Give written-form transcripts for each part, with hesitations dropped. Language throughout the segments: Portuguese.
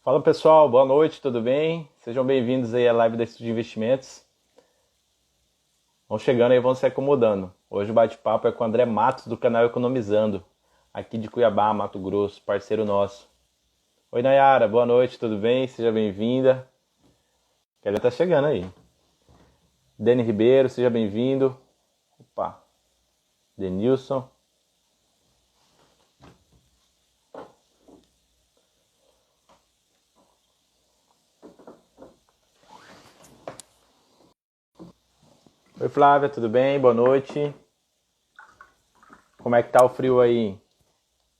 Fala pessoal, boa noite, tudo bem? Sejam bem-vindos aí à live da Estudo de Investimentos. Vão chegando aí, vão se acomodando. Hoje o bate-papo é com o André Matos, do canal Economizando, aqui de Cuiabá, Mato Grosso, parceiro nosso. Oi Nayara, boa noite, tudo bem? Seja bem-vinda. Ela tá chegando aí. Dani Ribeiro, seja bem-vindo. Opa, Denilson. Oi Flávia, tudo bem? Boa noite. Como é que tá o frio aí em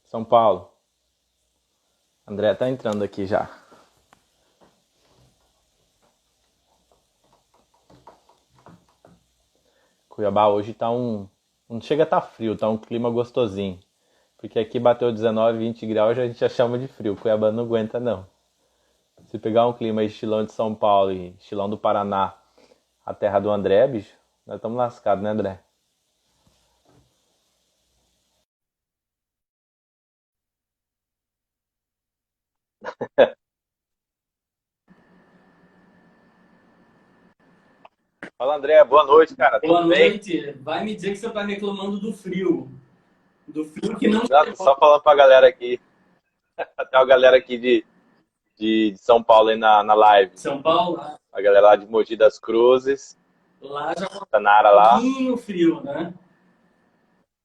São Paulo? André tá entrando aqui já. Cuiabá hoje tá não chega a estar frio, tá um clima gostosinho. Porque aqui bateu 19, 20 graus, a gente já chama de frio. Cuiabá não aguenta não. Se pegar um clima estilão de São Paulo e estilão do Paraná, a terra do André, bicho, nós estamos lascados, né, André? Fala, André, boa noite, cara. Boa Tudo bem? noite. Vai me dizer que você está reclamando do frio. Do frio que não Não, tô chegou. só falando pra galera aqui. Até a galera aqui de São Paulo aí na live. São Paulo, A galera lá de Mogi das Cruzes, lá já tá Tanara um lá. pouquinho frio, né?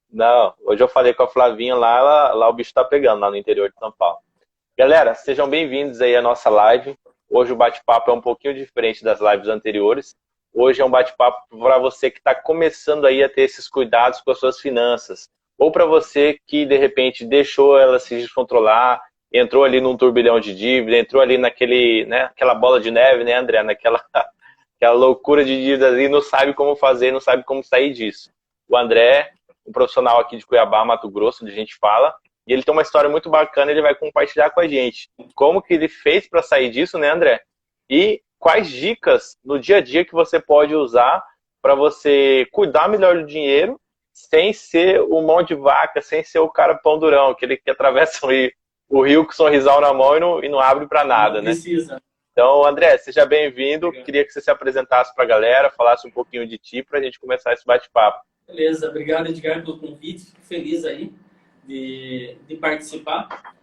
Não, hoje eu falei com a Flavinha lá, lá o bicho tá pegando, lá no interior de São Paulo. Galera, sejam bem-vindos aí à nossa live. Hoje o bate-papo é um pouquinho diferente das lives anteriores. Hoje é um bate-papo para você que está começando aí a ter esses cuidados com as suas finanças. Ou para você que, de repente, deixou ela se descontrolar, entrou ali num turbilhão de dívida, entrou ali naquele, né, aquela bola de neve, né, André? Aquela loucura de dívidas e não sabe como fazer, não sabe como sair disso. O André, um profissional aqui de Cuiabá, Mato Grosso, onde a gente fala, e ele tem uma história muito bacana, ele vai compartilhar com a gente. Como que ele fez para sair disso, né, André? E quais dicas no dia a dia que você pode usar para você cuidar melhor do dinheiro sem ser o mão de vaca, sem ser o cara pão durão, aquele que atravessa o rio com o sorrisal na mão e não abre para E não nada, né? precisa. Então, André, seja bem-vindo. Obrigado. Queria que você se apresentasse para a galera, falasse um pouquinho de ti para a gente começar esse bate-papo. Beleza, obrigado, Edgar, pelo convite. Fico feliz aí de participar.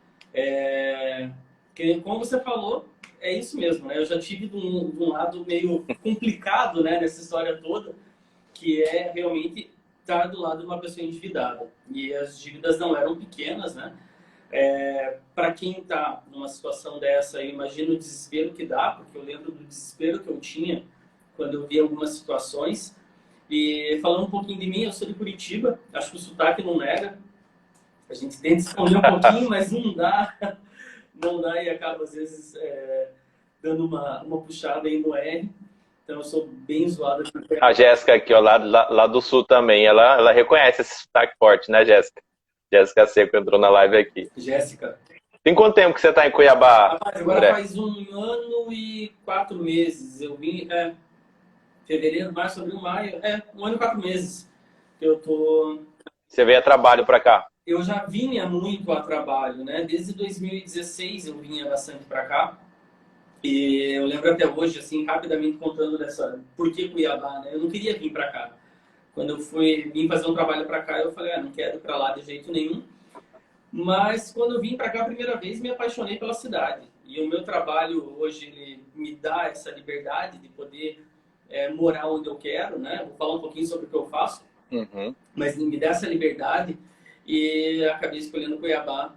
Como você falou, é isso mesmo, né? Eu já tive de um lado meio complicado, né, nessa história toda, que é realmente estar do lado de uma pessoa endividada. E as dívidas não eram pequenas, né? Para quem está numa situação dessa, eu imagino o desespero que dá, porque eu lembro do desespero que eu tinha quando eu vi algumas situações. E falando um pouquinho de mim, eu sou de Curitiba, acho que o sotaque não nega. A gente tenta esconder um pouquinho, mas não dá, não dá e acaba às vezes dando uma puxada aí no R. Então eu sou bem zoado aqui. A Jéssica aqui, ó, lá do sul também, ela reconhece esse sotaque forte, né, Jéssica? Jéssica Seco entrou na live aqui. Jéssica. Tem quanto tempo que você está em Cuiabá, Rapaz, agora André? faz 1 ano e 4 meses. Eu vim fevereiro, março, abril, maio. 1 ano e 4 meses que eu tô. Você veio a trabalho para cá? Eu já vinha muito a trabalho, né? Desde 2016 eu vinha bastante para cá. E eu lembro até hoje, assim, rapidamente contando dessa. Por que Cuiabá, né? Eu não queria vir para cá. Quando eu vim fazer um trabalho para cá, eu falei, não quero ir para lá de jeito nenhum. Mas quando eu vim para cá a primeira vez, me apaixonei pela cidade. E o meu trabalho hoje ele me dá essa liberdade de poder morar onde eu quero, né? Vou falar um pouquinho sobre o que eu faço, Uhum. mas me dá essa liberdade e acabei escolhendo Cuiabá.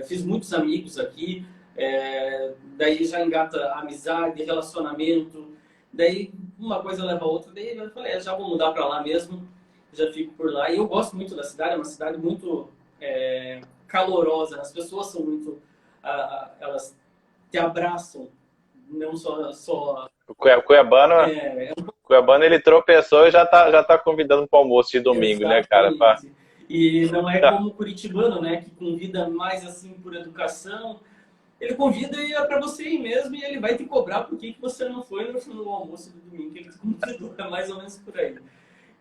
Fiz muitos amigos aqui, daí já engata amizade, relacionamento, daí uma coisa leva a outra, daí eu falei, já vou mudar para lá mesmo, já fico por lá. E eu gosto muito da cidade, é uma cidade muito calorosa, as pessoas são muito, elas te abraçam, não só O Cuiabano, é, Cuiabano, ele tropeçou e já tá convidando para o almoço de domingo, né, cara? exatamente. E não é como o curitibano, né, que convida mais assim por educação. Ele convida e é para você ir mesmo e ele vai te cobrar por que você não foi no almoço do domingo que ele te convidou. É mais ou menos por aí.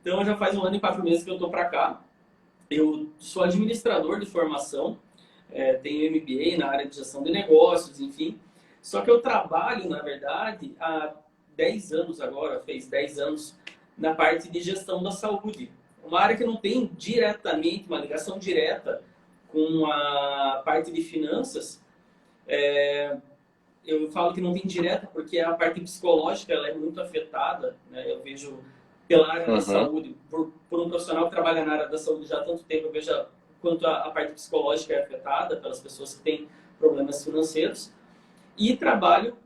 Então já faz 1 ano e 4 meses que eu tô para cá. Eu sou administrador de formação, tenho MBA na área de gestão de negócios, enfim. Só que eu trabalho, na verdade, há 10 anos agora, fez 10 anos, na parte de gestão da saúde. Uma área que não tem diretamente, uma ligação direta com a parte de finanças. Eu falo que não tem direta porque a parte psicológica ela é muito afetada, né? Eu vejo pela área da saúde, por um profissional que trabalha na área da saúde já há tanto tempo, eu vejo quanto a parte psicológica é afetada pelas pessoas que têm problemas financeiros. E trabalho,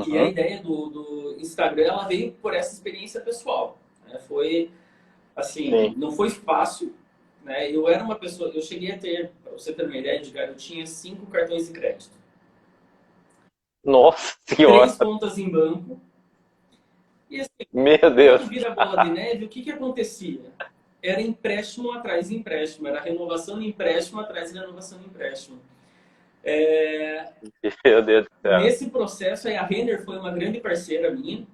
e a ideia do Instagram, ela veio por essa experiência pessoal, né? Foi, assim, não foi fácil, né? Eu era uma pessoa, eu cheguei a ter, para você ter uma ideia, Edgar, eu tinha 5 cartões de crédito. Nossa Senhora! 3 contas em banco. E assim, Meu Deus! quando vira bola de neve, o que acontecia? Era empréstimo atrás de empréstimo, era renovação de empréstimo atrás de renovação de empréstimo. Meu Deus do céu. Nesse processo, a Renner foi uma grande parceira minha,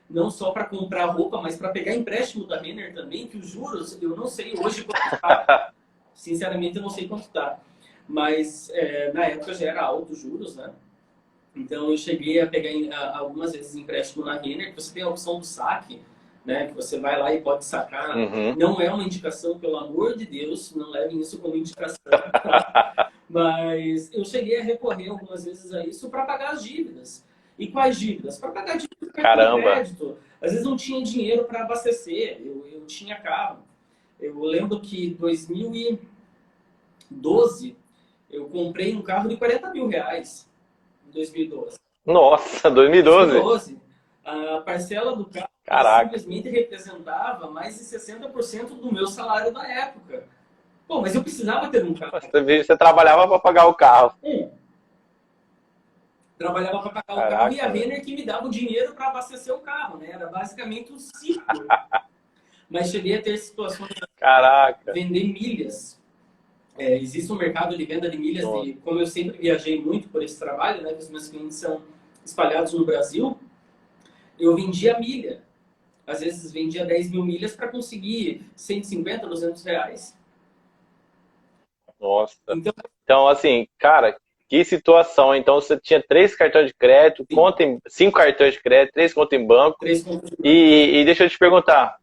não só para comprar roupa, mas para pegar empréstimo da Renner também, que os juros, eu não sei hoje quanto está. Sinceramente, eu não sei quanto está. Mas na época já era alto os juros, né? Então eu cheguei a pegar algumas vezes empréstimo na Renner, que você tem a opção do saque, né? Que você vai lá e pode sacar. Não é uma indicação, pelo amor de Deus, não levem isso como indicação. Tá? Mas eu cheguei a recorrer algumas vezes a isso para pagar as dívidas. E quais dívidas? Para pagar dívidas de cartão de crédito. Às vezes não tinha dinheiro para abastecer, eu tinha carro. Eu lembro que em 2012 eu comprei um carro de 40 mil reais. Em 2012. Nossa, 2012? 2012. A parcela do carro simplesmente representava mais de 60% do meu salário da época. Pô, mas eu precisava ter um carro. Você trabalhava para pagar o carro. Trabalhava para pagar o carro e a Renner que me dava o dinheiro para abastecer o carro, né? Era basicamente um ciclo. Mas cheguei a ter situações de vender milhas. Existe um mercado de venda de milhas, como eu sempre viajei muito por esse trabalho, né? Que os meus clientes são espalhados no Brasil, eu vendia milha. Às vezes vendia 10 mil milhas para conseguir 150, 200 reais. Nossa. Então, assim, cara, que situação. Então, você tinha 3 cartões de crédito, 5 cartões de crédito, 3 contas em banco. E deixa eu te perguntar,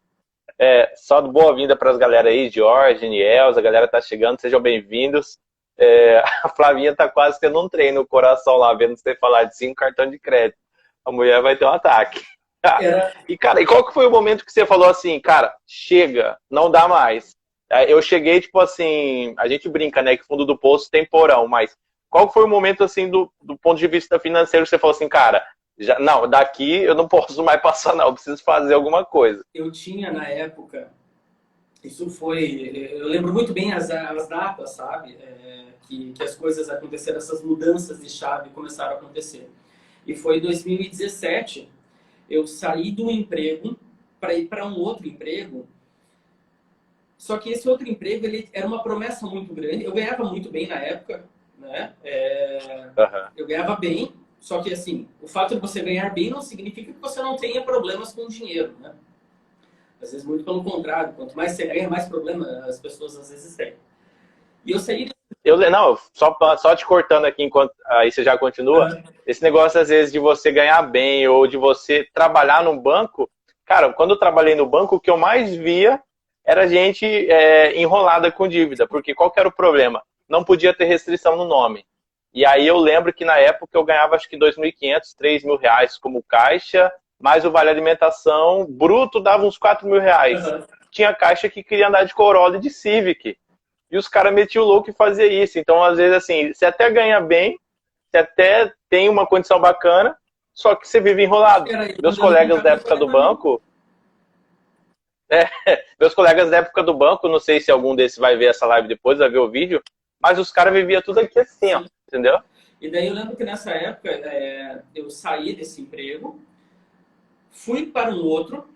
só boa-vinda para as galera aí, Jorge, Niels, a galera tá chegando, sejam bem-vindos. A Flavinha tá quase tendo um treino no coração lá, vendo você falar de 5 cartões de crédito. A mulher vai ter um ataque. E, cara, e qual que foi o momento que você falou assim, cara, chega, não dá mais? Eu cheguei, tipo assim, a gente brinca, né, que fundo do poço tem porão, mas qual foi o momento, assim, do ponto de vista financeiro que você falou assim, cara, não, daqui eu não posso mais passar, não, eu preciso fazer alguma coisa? Eu tinha, na época, isso foi, eu lembro muito bem as datas, sabe, que as coisas aconteceram, essas mudanças de chave começaram a acontecer. E foi em 2017, eu saí de um emprego para ir para um outro emprego. Só que esse outro emprego, ele era uma promessa muito grande. Eu ganhava muito bem na época, né? Eu ganhava bem, só que assim, o fato de você ganhar bem não significa que você não tenha problemas com dinheiro, né? Às vezes, muito pelo contrário. Quanto mais você ganha, mais problema as pessoas às vezes têm. E eu saí... Não, só te cortando aqui, enquanto aí você já continua. Esse negócio, às vezes, de você ganhar bem ou de você trabalhar no banco. Cara, quando eu trabalhei no banco, o que eu mais via era gente enrolada com dívida. Porque qual que era o problema? Não podia ter restrição no nome. E aí eu lembro que na época eu ganhava acho que 2.500, 3.000 reais como caixa, mais o vale alimentação, bruto dava uns 4.000 reais. Tinha caixa que queria andar de Corolla e de Civic. E os caras metiam o louco e faziam isso. Então, às vezes, assim, você até ganha bem, você até tem uma condição bacana, só que você vive enrolado. Meus colegas da época do banco... meus colegas da época do banco, não sei se algum desses vai ver essa live depois, vai ver o vídeo, mas os caras viviam tudo aqui assim, ó, entendeu? E daí eu lembro que nessa época eu saí desse emprego, fui para um outro,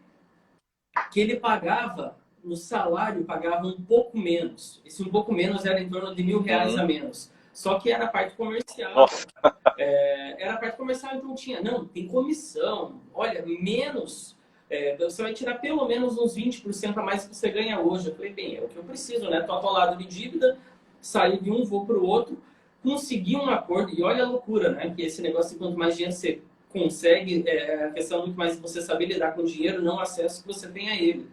que ele pagava, no salário pagava um pouco menos. Esse um pouco menos era em torno de R$1.000 a menos. Só que era a parte comercial. Era a parte comercial, então tem comissão. Olha, menos... você vai tirar pelo menos uns 20% a mais que você ganha hoje. Eu falei, bem, é o que eu preciso, né? Tô atolado de dívida, saí de um, vou para o outro. consegui um acordo, e olha a loucura, né? Que esse negócio de quanto mais dinheiro você consegue, a questão é muito mais você saber lidar com o dinheiro, não o acesso que você tem a ele.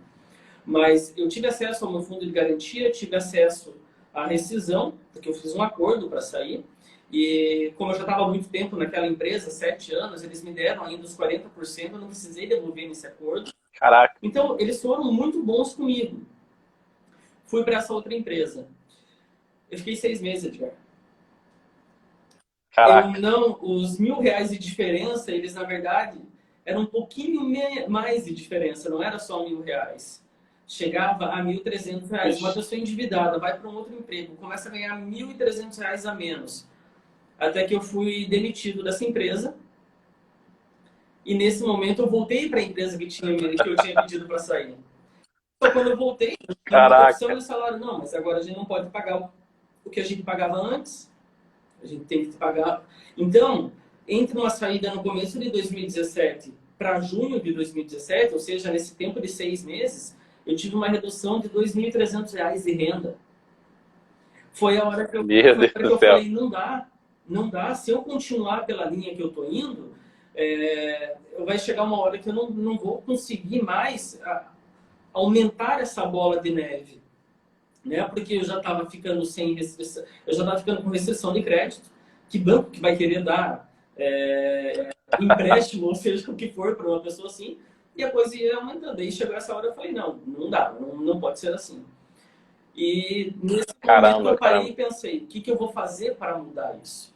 Mas eu tive acesso ao meu fundo de garantia, tive acesso à rescisão, porque eu fiz um acordo para sair. E como eu já estava há muito tempo naquela empresa, 7 anos, eles me deram ainda os 40%, eu não precisei devolver nesse acordo. Caraca. Então, eles foram muito bons comigo. Fui para essa outra empresa. Eu fiquei 6 meses, Edgar. Caraca. Os R$ 1.000 de diferença, eles na verdade eram um pouquinho mais de diferença, não era só R$ 1.000. Chegava a R$ 1.300. Uma pessoa endividada vai para um outro emprego, começa a ganhar R$ 1.300 a menos. Até que eu fui demitido dessa empresa. E nesse momento eu voltei para a empresa que eu tinha pedido para sair. Só quando eu voltei, na outra opção, eles falaram, não, mas agora a gente não pode pagar o que a gente pagava antes. A gente tem que pagar. Então, entre uma saída no começo de 2017 para junho de 2017, ou seja, nesse tempo de 6 meses, eu tive uma redução de R$ 2.300 de renda. Foi a hora que eu falei, não dá. Se eu continuar pela linha que eu estou indo, vai chegar uma hora que eu não vou conseguir mais aumentar essa bola de neve. Né? Porque eu já estava ficando sem restrição, eu já estava ficando com restrição de crédito. Que banco que vai querer dar empréstimo, ou seja, o que for, para uma pessoa assim? E a coisa ia aumentando. Aí chegou essa hora eu falei, não dá, não pode ser assim. E nesse momento eu parei e pensei, o que eu vou fazer para mudar isso?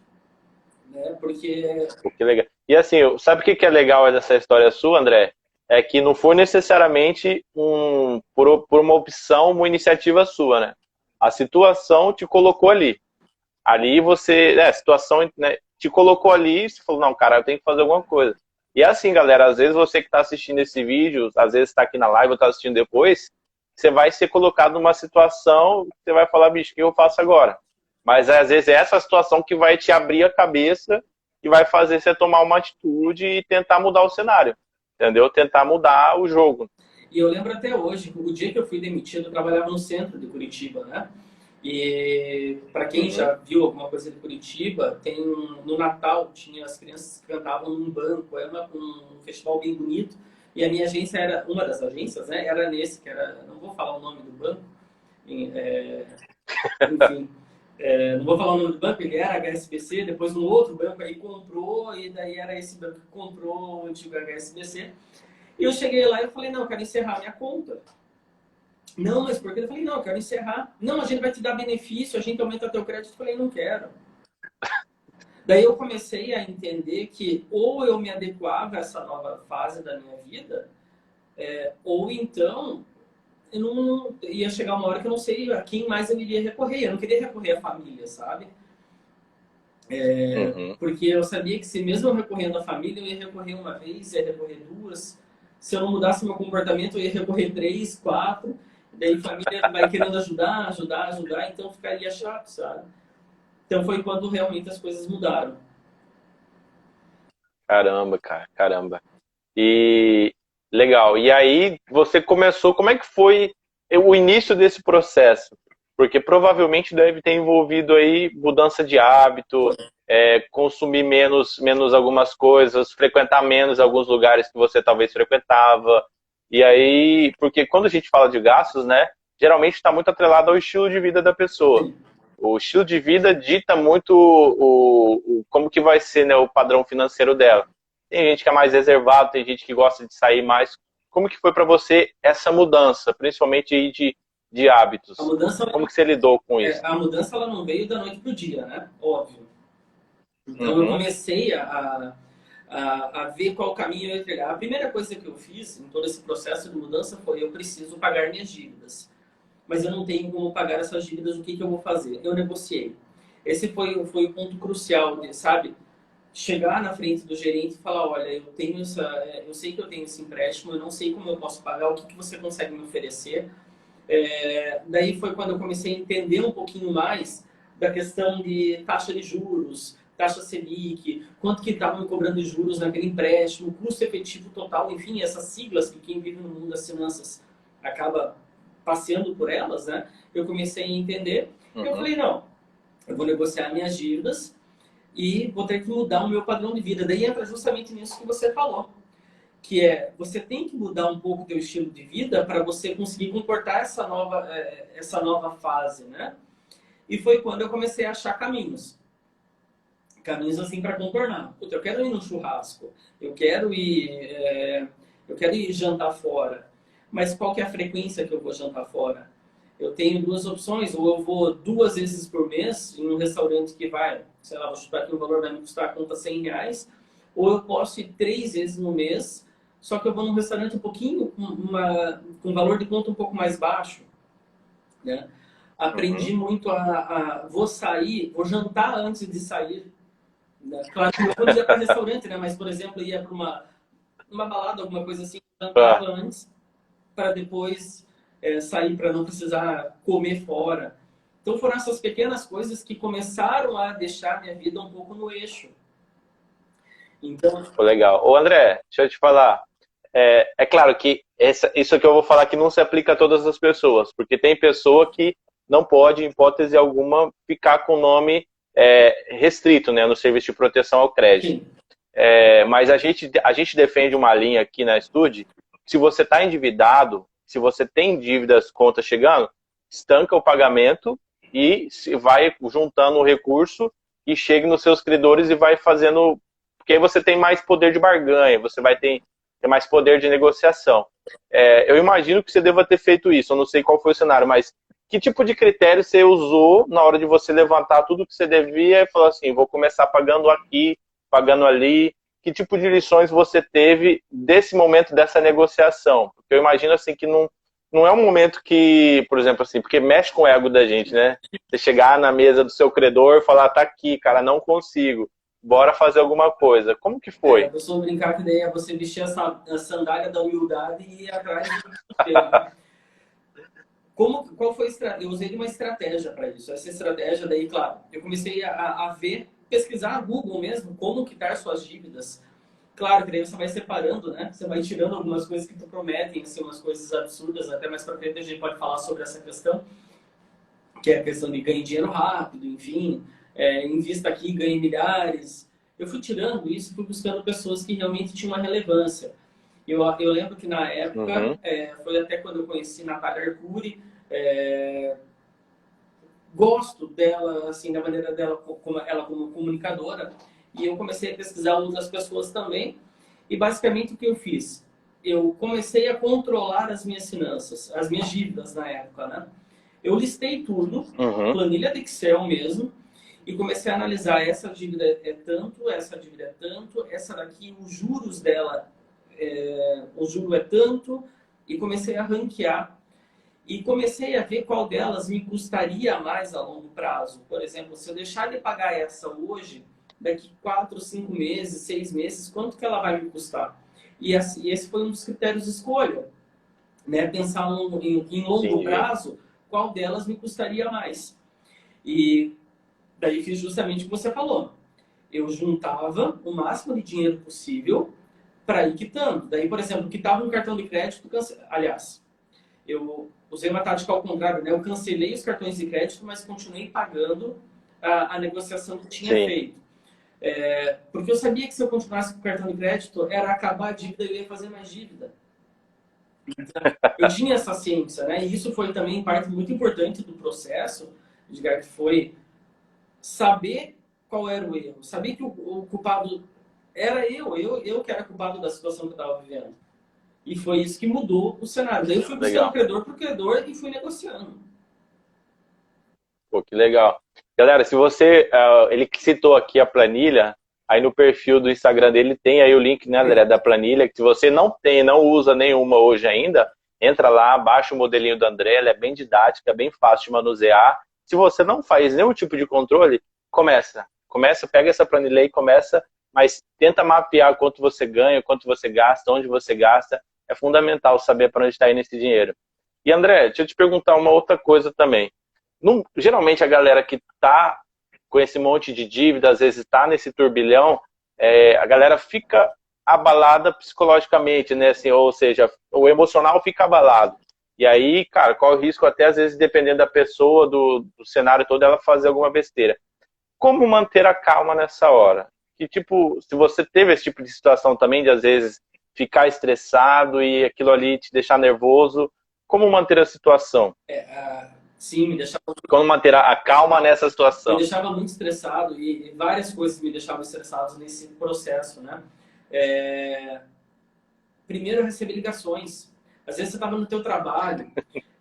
Né? Porque... Que legal. E assim, sabe o que é legal dessa história sua, André? É que não foi necessariamente por uma opção, uma iniciativa sua, né? A situação te colocou ali. Ali você, a situação, né, te colocou ali e você falou, não, cara, eu tenho que fazer alguma coisa. E é assim, galera, às vezes você que está assistindo esse vídeo, às vezes está aqui na live ou está assistindo depois, você vai ser colocado numa situação, você vai falar, bicho, o que eu faço agora? Mas às vezes é essa situação que vai te abrir a cabeça e vai fazer você tomar uma atitude e tentar mudar o cenário, entendeu? Tentar mudar o jogo. E eu lembro até hoje, o dia que eu fui demitido, eu trabalhava no centro de Curitiba, né? E para quem já viu alguma coisa de Curitiba, no Natal tinha as crianças que cantavam num banco, era um festival bem bonito. E a minha agência era uma das agências, né? Era nesse que era, não vou falar o nome do banco, enfim, não vou falar o nome do banco, ele era HSBC, depois um outro banco aí comprou e daí era esse banco que comprou o antigo HSBC. E eu cheguei lá e falei, não, eu quero encerrar a minha conta. Não, mas por quê? Eu falei, não, eu quero encerrar. Não, a gente vai te dar benefício, a gente aumenta teu crédito. Eu falei, não quero. Daí eu comecei a entender que ou eu me adequava a essa nova fase da minha vida, ou então eu não ia chegar uma hora que eu não sei a quem mais eu iria recorrer. Eu não queria recorrer à família, sabe? Porque eu sabia que se mesmo eu recorrendo à família, eu ia recorrer uma vez, ia recorrer duas. Se eu não mudasse meu comportamento, eu ia recorrer 3, 4. Daí a família vai querendo ajudar, então ficaria chato, sabe? Então foi quando realmente as coisas mudaram. Caramba, cara, caramba. E legal. E aí você começou, como é que foi o início desse processo? Porque provavelmente deve ter envolvido aí mudança de hábito, consumir menos algumas coisas, frequentar menos alguns lugares que você talvez frequentava. E aí, porque quando a gente fala de gastos, né, geralmente está muito atrelado ao estilo de vida da pessoa. O estilo de vida dita muito como que vai ser, né, o padrão financeiro dela. Tem gente que é mais reservado, tem gente que gosta de sair mais. Como que foi para você essa mudança, principalmente aí de hábitos? Como que você lidou com isso? A mudança ela não veio da noite pro dia, né? Óbvio. Então eu comecei a ver qual caminho eu ia pegar. A primeira coisa que eu fiz em todo esse processo de mudança foi eu preciso pagar minhas dívidas. Mas eu não tenho como pagar essas dívidas, o que eu vou fazer? Eu negociei. Esse foi o ponto crucial, sabe? Chegar na frente do gerente e falar, olha, eu sei que eu tenho esse empréstimo, eu não sei como eu posso pagar, o que você consegue me oferecer? Daí foi quando eu comecei a entender um pouquinho mais da questão de taxa de juros, taxa Selic, quanto que estavam me cobrando de juros naquele empréstimo, custo efetivo total, enfim, essas siglas que quem vive no mundo das finanças acaba passeando por elas, né? Eu comecei a entender. Eu falei, não, Eu vou negociar minhas dívidas e vou ter que mudar o meu padrão de vida. Daí entra justamente nisso que você falou, que é, você tem que mudar um pouco o teu estilo de vida para você conseguir comportar essa nova fase, né? E foi quando eu comecei a achar caminhos assim para contornar. Puta, eu quero ir no churrasco, eu quero ir, eu quero ir jantar fora. Mas qual que é a frequência que eu vou jantar fora? Eu tenho duas opções, ou eu vou 2 vezes por mês em um restaurante que vai, sei lá, vou chutar aqui o valor, vai me custar a conta R$ 100, ou eu posso ir 3 vezes no mês, só que eu vou num restaurante um pouquinho, com valor de conta um pouco mais baixo, né? Aprendi muito vou sair, vou jantar antes de sair, né? Claro que eu não ia para restaurante, né? Mas, por exemplo, ia para uma balada, alguma coisa assim, jantava antes, para depois sair, para não precisar comer fora. Então foram essas pequenas coisas que começaram a deixar minha vida um pouco no eixo. Então, Legal. Ô André, deixa eu te falar. É claro que isso que eu vou falar aqui não se aplica a todas as pessoas, porque tem pessoa que não pode, em hipótese alguma, ficar com o nome restrito, né, no serviço de proteção ao crédito. Mas a gente defende uma linha aqui na Estúdio, se você está endividado, se você tem dívidas, contas chegando, estanca o pagamento e vai juntando o recurso e chega nos seus credores e vai fazendo, porque aí você tem mais poder de barganha, você vai ter mais poder de negociação. Eu imagino que você deva ter feito isso, eu não sei qual foi o cenário, mas que tipo de critério você usou na hora de você levantar tudo que você devia e falar assim, vou começar pagando aqui, pagando ali? Que tipo de lições você teve desse momento, dessa negociação? Porque eu imagino assim que não é um momento que, por exemplo, assim, porque mexe com o ego da gente, né? Você chegar na mesa do seu credor e falar, tá aqui, cara, não consigo, bora fazer alguma coisa. Como que foi? Eu costumo brincar que daí é você vestir a sandália da humildade e ir atrás do teu, né? Qual foi a estratégia? Eu usei uma estratégia para isso. Essa estratégia, daí, claro, eu comecei a pesquisar no Google mesmo, como quitar suas dívidas. Claro que daí você vai separando, né? Você vai tirando algumas coisas que te prometem ser umas coisas absurdas. Até mais para frente a gente pode falar sobre essa questão, que é a questão de ganhar dinheiro rápido, enfim, invista aqui, ganhe milhares. Eu fui tirando isso, fui buscando pessoas que realmente tinham uma relevância. Eu lembro que na época, foi até quando eu conheci Natália Arcuri, gosto dela, assim, da maneira dela, ela como comunicadora, e eu comecei a pesquisar outras pessoas também, e basicamente o que eu fiz? Eu comecei a controlar as minhas finanças, as minhas dívidas na época, né? Eu listei tudo, planilha de Excel mesmo, e comecei a analisar, essa dívida é tanto, essa dívida é tanto, essa daqui, os juros dela, o juro é tanto, e comecei a ranquear. E comecei a ver qual delas me custaria mais a longo prazo. Por exemplo, se eu deixar de pagar essa hoje, daqui 4, 5 meses, 6 meses, quanto que ela vai me custar? E esse foi um dos critérios de escolha, né? Pensar em longo prazo, qual delas me custaria mais. E daí fiz justamente o que você falou. Eu juntava o máximo de dinheiro possível para ir quitando. Daí, por exemplo, quitava um cartão de crédito, aliás, eu usei uma tática ao contrário, né? Eu cancelei os cartões de crédito, mas continuei pagando a negociação que tinha feito. Porque eu sabia que se eu continuasse com o cartão de crédito, era acabar a dívida e eu ia fazer mais dívida. Então, eu tinha essa ciência, né? E isso foi também parte muito importante do processo, que foi saber qual era o erro, saber que o culpado era eu que era culpado da situação que eu estava vivendo. E foi isso que mudou o cenário. Daí eu fui buscando credor por credor e fui negociando. Pô, que legal. Galera, se você... ele citou aqui a planilha, aí no perfil do Instagram dele tem aí o link, né, André, da planilha, que se você não usa nenhuma hoje ainda, entra lá, baixa o modelinho do André, ela é bem didática, bem fácil de manusear. Se você não faz nenhum tipo de controle, começa, pega essa planilha aí, começa, mas tenta mapear quanto você ganha, quanto você gasta, onde você gasta. É fundamental saber para onde está indo esse dinheiro. E André, deixa eu te perguntar uma outra coisa também. Geralmente a galera que está com esse monte de dívida, às vezes está nesse turbilhão, a galera fica abalada psicologicamente, né? Assim, ou seja, o emocional fica abalado. E aí, cara, qual o risco até às vezes, dependendo da pessoa, do cenário todo, ela fazer alguma besteira. Como manter a calma nessa hora? Que tipo, se você teve esse tipo de situação também, de às vezes ficar estressado e aquilo ali te deixar nervoso, como manter a situação? Sim, me deixava, Como manter a calma nessa me situação? deixava muito estressado e várias coisas me deixavam estressados nesse processo, né? É, primeiro, eu recebi ligações. Às vezes você estava no teu trabalho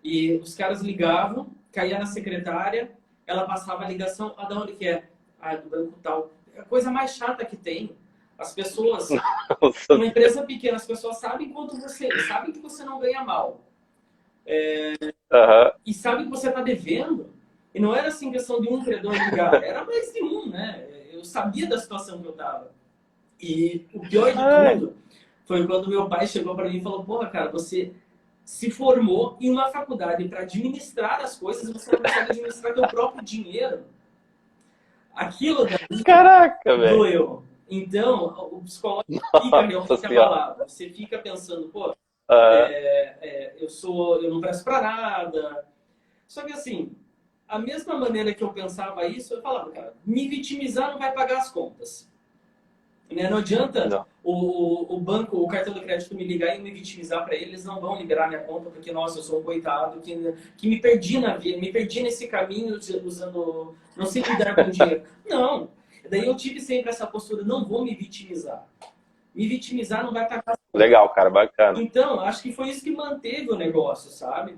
e os caras ligavam, caía na secretária, ela passava a ligação, de onde que é? Ah, do banco tal. É a coisa mais chata que tem. As pessoas, uma empresa pequena, as pessoas sabem quanto você, sabem que você não ganha mal. Uhum. E sabem que você está devendo. E não era assim questão de um credor ligar, era mais de um, né? Eu sabia da situação que eu estava. E o pior de tudo foi quando meu pai chegou para mim e falou: porra, cara, você se formou em uma faculdade para administrar as coisas e você não consegue administrar teu próprio dinheiro. Aquilo daí Caraca, velho. doeu. Então, o psicológico fica Nossa realmente senhora. abalado. Você fica pensando, pô, Uhum. eu não presto para nada. Só que assim, a mesma maneira que eu pensava isso, eu falava, cara, me vitimizar não vai pagar as contas. Né? Não adianta Não. o banco, o cartão de crédito me ligar e me vitimizar para eles, não vão liberar minha conta porque, nossa, eu sou um coitado, que me perdi na vida, me perdi nesse caminho usando, não sei lidar com dinheiro. Não. Daí eu tive sempre essa postura, não vou me vitimizar. Me vitimizar não vai pagar. Legal, cara, bacana. Então, acho que foi isso que manteve o negócio, sabe?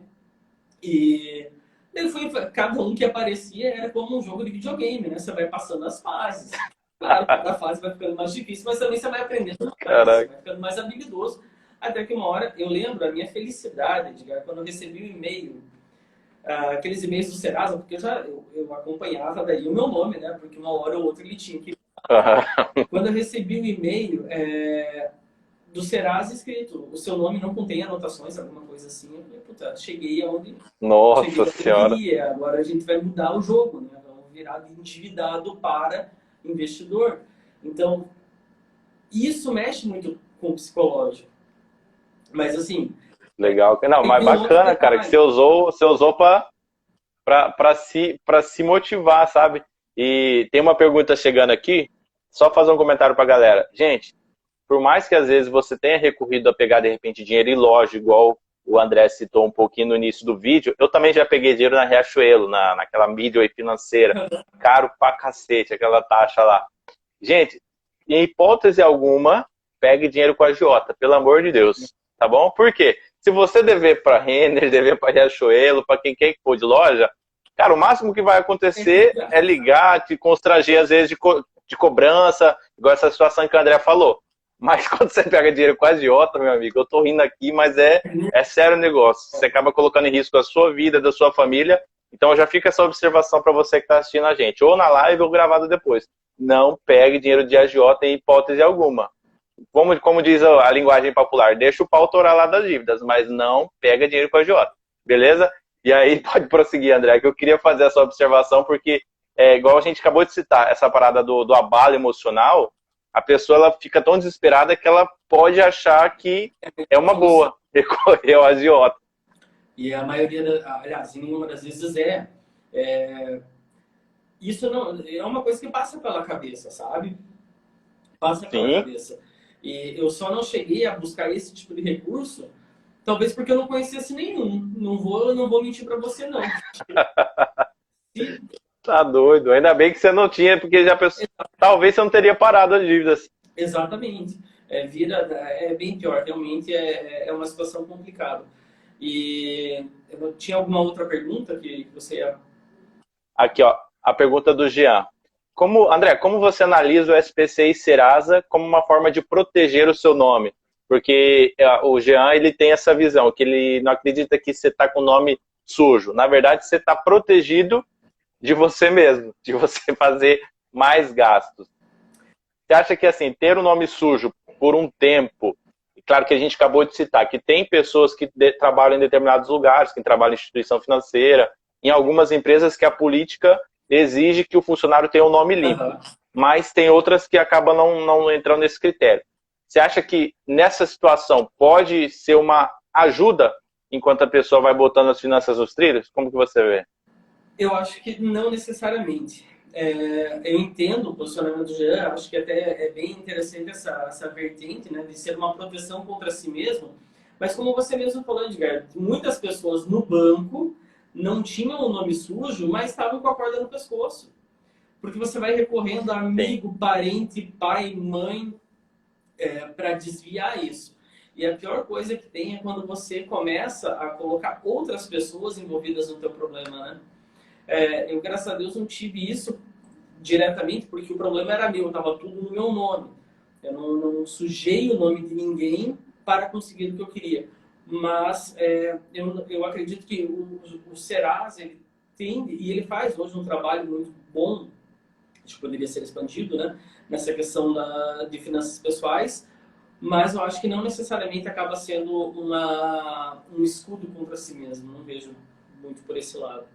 E daí cada um que aparecia era como um jogo de videogame, né? Você vai passando as fases. Claro, cada fase vai ficando mais difícil, mas também você vai aprendendo mais, vai Caraca. ficando mais habilidoso. Até que uma hora, eu lembro a minha felicidade, Edgar, quando eu recebi um e-mail, aqueles e-mails do Serasa, porque eu acompanhava daí o meu nome, né? Porque uma hora ou outra ele tinha que... Uhum. Quando eu recebi o e-mail do Serasa escrito, o seu nome não contém anotações, alguma coisa assim, eu falei, puta, cheguei Nossa onde eu senhora. queria, agora a gente vai mudar o jogo, né? Vamos virar de endividado para investidor. Então, isso mexe muito com o psicológico. Mas assim, Legal. Não, mas tem um outro bacana, cara, que detalhe. você usou para se motivar, sabe? E tem uma pergunta chegando aqui, só fazer um comentário pra galera. Gente, por mais que às vezes você tenha recorrido a pegar de repente dinheiro em loja, igual o André citou um pouquinho no início do vídeo, eu também já peguei dinheiro na Riachuelo, naquela Midway financeira, caro pra cacete, aquela taxa lá. Gente, em hipótese alguma, pegue dinheiro com a agiota, pelo amor de Deus, tá bom? Por quê? Se você dever para Renner, dever para Riachuelo, para quem quer que for de loja, cara, o máximo que vai acontecer é ligar, te constranger às vezes de cobrança, igual essa situação que o André falou. Mas quando você pega dinheiro com a agiota, meu amigo, eu tô rindo aqui, mas é sério o negócio. Você acaba colocando em risco a sua vida, da sua família. Então já fica essa observação para você que está assistindo a gente, ou na live ou gravado depois. Não pegue dinheiro de agiota em hipótese alguma. Como diz a linguagem popular, deixa o pau torar lá das dívidas, mas não pega dinheiro com a agiota. Beleza? E aí pode prosseguir, André, que eu queria fazer essa observação, porque igual a gente acabou de citar, essa parada do abalo emocional, a pessoa ela fica tão desesperada que ela pode achar que é uma boa recorrer ao agiota. E a maioria, aliás, em nenhuma das vezes isso não é uma coisa que passa pela cabeça, sabe? Passa pela Sim. cabeça. E eu só não cheguei a buscar esse tipo de recurso, talvez porque eu não conhecesse nenhum. Não vou mentir para você, não. Se, Tá doido. Ainda bem que você não tinha, porque já pensou, talvez você não teria parado as dívidas. exatamente. É bem pior. Realmente é uma situação complicada. E tinha alguma outra pergunta que você ia... Aqui, ó, a pergunta do Jean. André, como você analisa o SPC e Serasa como uma forma de proteger o seu nome? Porque o Jean, ele tem essa visão, que ele não acredita que você está com o nome sujo. Na verdade, você está protegido de você mesmo, de você fazer mais gastos. Você acha que, assim, ter o nome sujo por um tempo, claro que a gente acabou de citar, que tem pessoas que trabalham em determinados lugares, que trabalham em instituição financeira, em algumas empresas que a política exige que o funcionário tenha um nome limpo, mas tem outras que acabam não entrando nesse critério. Você acha que nessa situação pode ser uma ajuda enquanto a pessoa vai botando as finanças nos trilhos? Como que você vê? Eu acho que não necessariamente. Eu entendo o posicionamento do Jean, acho que até é bem interessante essa vertente, né, de ser uma proteção contra si mesmo, mas como você mesmo falou, Edgar, muitas pessoas no banco não tinham o nome sujo, mas estavam com a corda no pescoço. Porque você vai recorrendo a Sim. amigo, parente, pai, mãe, para desviar isso. E a pior coisa que tem é quando você começa a colocar outras pessoas envolvidas no teu problema, né? Eu, graças a Deus, não tive isso diretamente, porque o problema era meu, estava tudo no meu nome. Eu não sujei o nome de ninguém para conseguir o que eu queria. Mas eu acredito que o Serasa, ele tende, e ele faz hoje um trabalho muito bom, acho que poderia ser expandido, né? Nessa questão de finanças pessoais, mas eu acho que não necessariamente acaba sendo um escudo contra si mesmo. Não vejo muito por esse lado.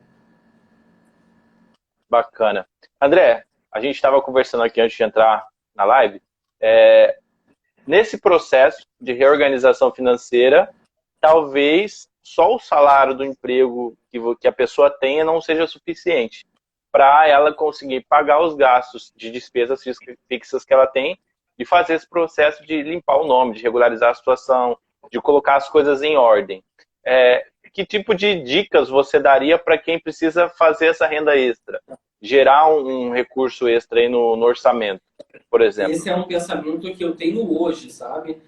Bacana. André, a gente estava conversando aqui antes de entrar na live. É, nesse processo de reorganização financeira, talvez só o salário do emprego que a pessoa tenha não seja suficiente para ela conseguir pagar os gastos de despesas fixas que ela tem e fazer esse processo de limpar o nome, de regularizar a situação, de colocar as coisas em ordem. Que tipo de dicas você daria para quem precisa fazer essa renda extra? Gerar um recurso extra aí no orçamento, por exemplo. Esse é um pensamento que eu tenho hoje, sabe?